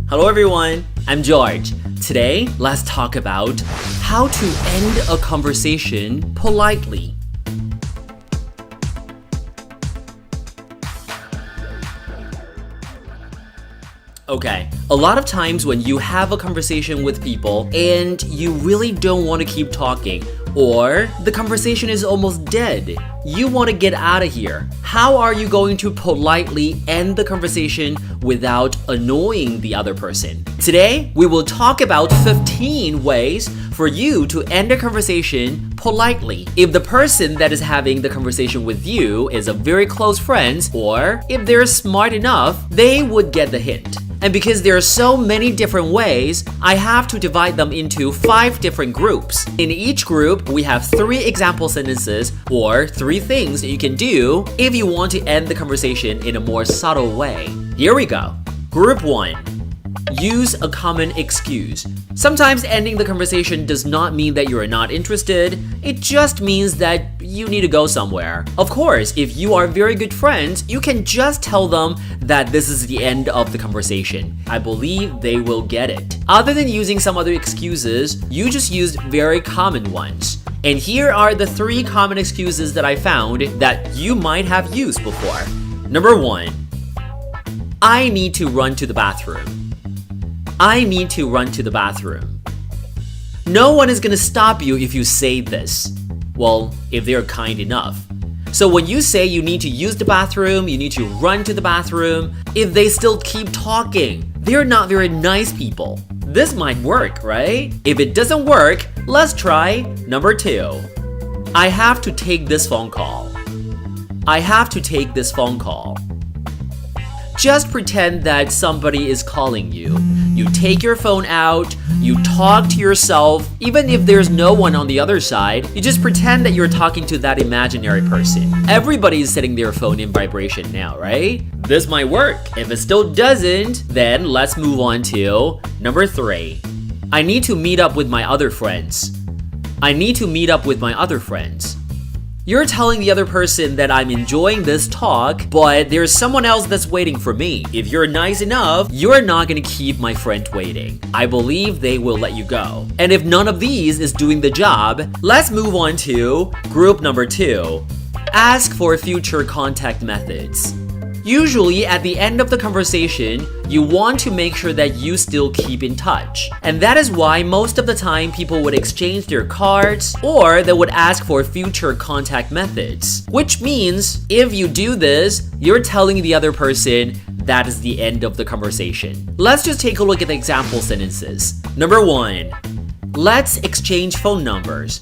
Hello everyone, I'm George. Today, let's talk about how to end a conversation politely. Okay, a lot of times when you have a conversation with people and you really don't want to keep talking, or the conversation is almost dead, you want to get out of here. How are you going to politely end the conversation without annoying the other person? Today, we will talk about 15 ways for you to end a conversation politely. If the person that is having the conversation with you is a very close friend, or if they're smart enough, they would get the hint. And because there are so many different ways, I have to divide them into 5 different groups. In each group, we have 3 example sentences or 3 things that you can do if you want to end the conversation in a more subtle way. Here we go. Group 1. Use a common excuse. Sometimes ending the conversation does not mean that you are not interested. It just means that you need to go somewhere. Of course, if you are very good friends, you can just tell them that this is the end of the conversation. I believe they will get it. Other than using some other excuses, you just used very common ones. And here are the 3 common excuses that I found that you might have used before. Number 1. I need to run to the bathroom. I need to run to the bathroom. No one is gonna stop you if you say this. Well, if they're kind enough. So when you say you need to use the bathroom, you need to run to the bathroom, if they still keep talking, they're not very nice people. This might work, right? If it doesn't work, let's try number 2. I have to take this phone call. I have to take this phone call. Just pretend that somebody is calling you. You take your phone out, you talk to yourself, even if there's no one on the other side, you just pretend that you're talking to that imaginary person. Everybody is setting their phone in vibration now, right? This might work. If it still doesn't, then let's move on to number 3. I need to meet up with my other friends. I need to meet up with my other friends. You're telling the other person that I'm enjoying this talk, but there's someone else that's waiting for me. If you're nice enough, you're not gonna keep my friend waiting. I believe they will let you go. And if none of these is doing the job, let's move on to group number 2. Ask for future contact methods. Usually, at the end of the conversation, you want to make sure that you still keep in touch. And that is why most of the time people would exchange their cards or they would ask for future contact methods. Which means, if you do this, you're telling the other person that is the end of the conversation. Let's just take a look at the example sentences. Number 1. Let's exchange phone numbers.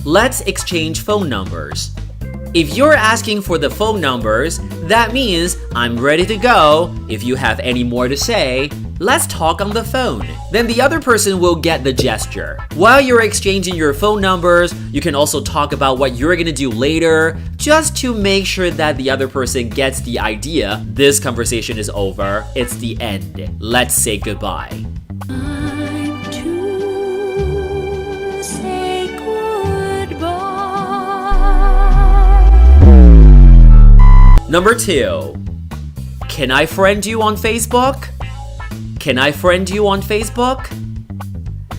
Let's exchange phone numbers. If you're asking for the phone numbers, that means I'm ready to go. If you have any more to say, let's talk on the phone. Then the other person will get the gesture. While you're exchanging your phone numbers, you can also talk about what you're gonna do later, just to make sure that the other person gets the idea. This conversation is over. It's the end. Let's say goodbye. Number 2. Can I friend you on Facebook? Can I friend you on Facebook?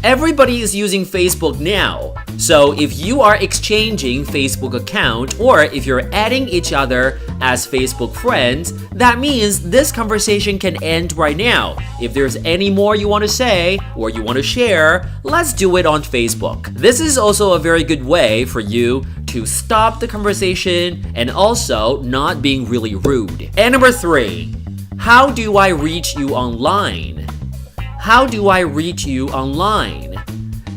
Everybody is using Facebook now. So if you are exchanging Facebook account or if you're adding each other as Facebook friends, that means this conversation can end right now. If there's any more you want to say or you want to share, let's do it on Facebook. This is also a very good way for you to stop the conversation and also not being really rude. And number 3, how do I reach you online? How do I reach you online?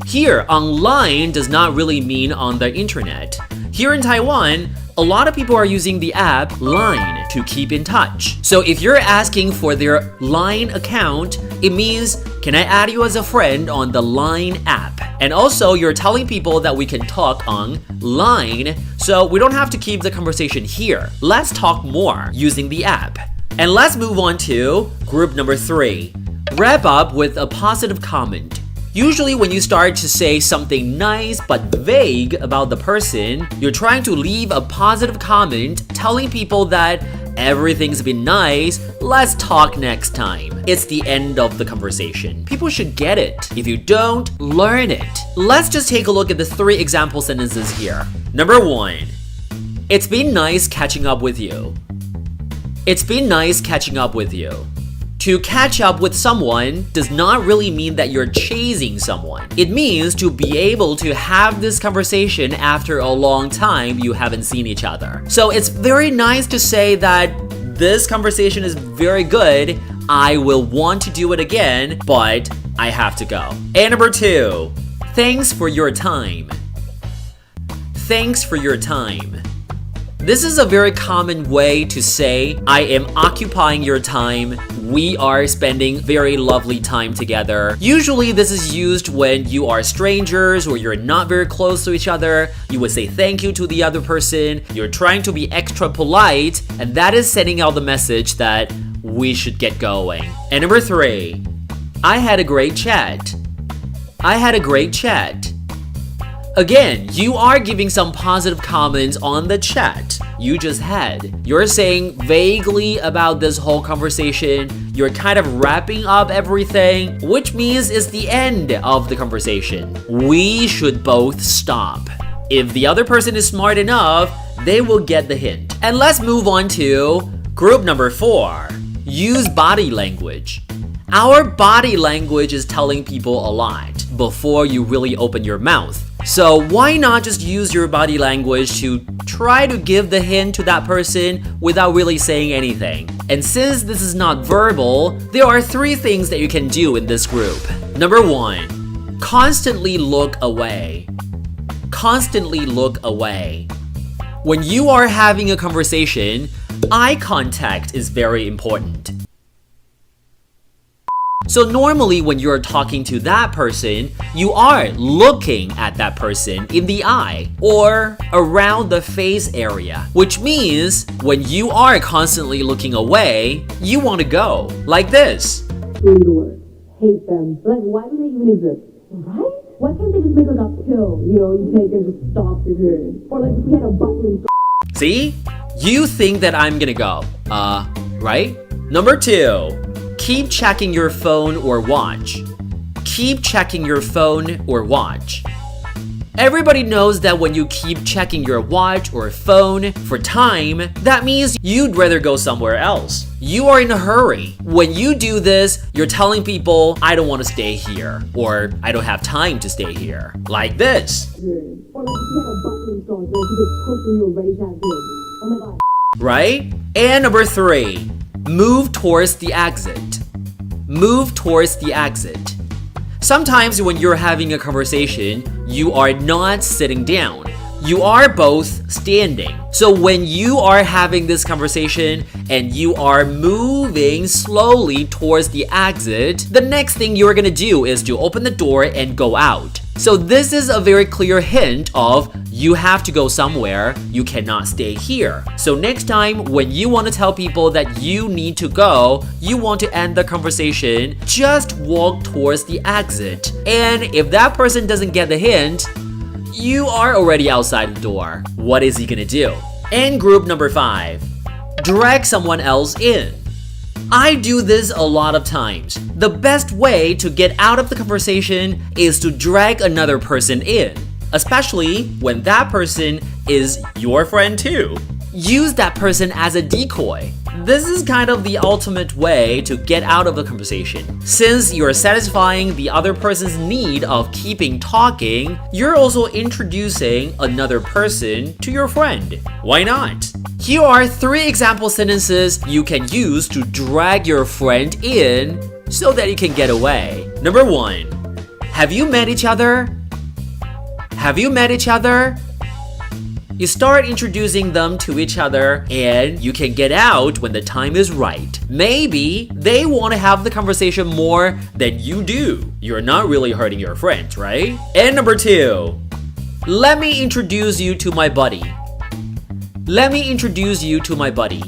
Here, online does not really mean on the internet. Here in Taiwan, a lot of people are using the app Line to keep in touch. So if you're asking for their Line account, it means, can I add you as a friend on the Line app? And also, you're telling people that we can talk on Line, so we don't have to keep the conversation here. Let's talk more using the app. And let's move on to group number 3. Wrap up with a positive comment. Usually when you start to say something nice but vague about the person, you're trying to leave a positive comment telling people that everything's been nice, let's talk next time. It's the end of the conversation. People should get it. If you don't, learn it. Let's just take a look at the 3 example sentences here. Number 1. It's been nice catching up with you. It's been nice catching up with you. To catch up with someone does not really mean that you're chasing someone. It means to be able to have this conversation after a long time you haven't seen each other. So it's very nice to say that this conversation is very good. I will want to do it again, but I have to go. And number 2, thanks for your time. Thanks for your time. This is a very common way to say, I am occupying your time. We are spending very lovely time together. Usually this is used when you are strangers or you're not very close to each other. You would say thank you to the other person. You're trying to be extra polite, and that is sending out the message that we should get going. And number 3, I had a great chat. I had a great chat. Again, you are giving some positive comments on the chat you just had. You're saying vaguely about this whole conversation. You're kind of wrapping up everything, which means it's the end of the conversation. We should both stop. If the other person is smart enough, they will get the hint. And let's move on to group number 4. Use body language. Our body language is telling people a lot before you really open your mouth. So why not just use your body language to try to give the hint to that person without really saying anything? And since this is not verbal, there are 3 things that you can do in this group. Number 1, constantly look away. Constantly look away. When you are having a conversation, eye contact is very important. So normally when you're talking to that person, you are looking at that person in the eye or around the face area, which means when you are constantly looking away, you want to go like this. Hate them. Like, why do they even exist? Right? Why can't they just make like a pill, you take and just stop your period? Or like if we had a button. See? You think that I'm gonna go. Right? Number 2. Keep checking your phone or watch. Keep checking your phone or watch. Everybody knows that when you keep checking your watch or phone for time, that means you'd rather go somewhere else. You are in a hurry. When you do this, you're telling people, I don't want to stay here, or I don't have time to stay here. Like this. Or like if you had a button installed, so you could push when you were ready to have kids. Oh my god. Right? And number 3. Move towards the exit. Move towards the exit. Sometimes when you're having a conversation, you are not sitting down. You are both standing. So when you are having this conversation and you are moving slowly towards the exit, the next thing you're gonna do is to open the door and go out. So this is a very clear hint of you have to go somewhere, you cannot stay here. So next time when you want to tell people that you need to go, you want to end the conversation, just walk towards the exit. And if that person doesn't get the hint, you are already outside the door. What is he gonna do? And group number 5, drag someone else in. I do this a lot of times. The best way to get out of the conversation is to drag another person in, especially when that person is your friend too. Use that person as a decoy. This is kind of the ultimate way to get out of the conversation. Since you're satisfying the other person's need of keeping talking, you're also introducing another person to your friend. Why not? Here are 3 example sentences you can use to drag your friend in so that you can get away. Number 1. Have you met each other? Have you met each other? You start introducing them to each other and you can get out when the time is right. Maybe they want to have the conversation more than you do. You're not really hurting your friends, right? And number 2, let me introduce you to my buddy. Let me introduce you to my buddy.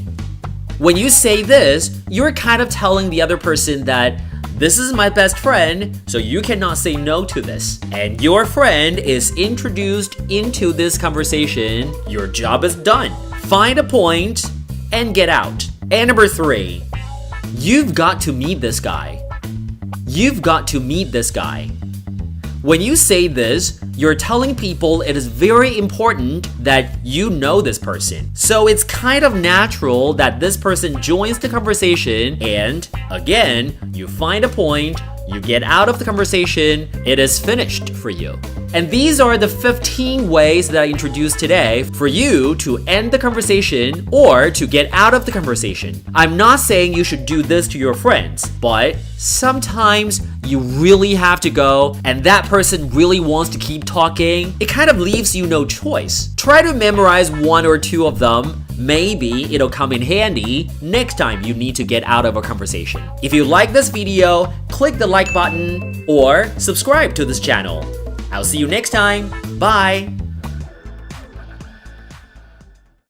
When you say this, you're kind of telling the other person that this is my best friend, so you cannot say no to this. And your friend is introduced into this conversation. Your job is done. Find a point and get out. And number 3, you've got to meet this guy. You've got to meet this guy. When you say this, you're telling people it is very important that you know this person. So it's kind of natural that this person joins the conversation and, again, you find a point, you get out of the conversation, it is finished for you. And these are the 15 ways that I introduced today for you to end the conversation or to get out of the conversation. I'm not saying you should do this to your friends, but sometimes you really have to go and that person really wants to keep talking. It kind of leaves you no choice. Try to memorize 1 or 2 of them. Maybe it'll come in handy next time you need to get out of a conversation. If you like this video, click the like button or subscribe to this channel. I'll see you next time. Bye!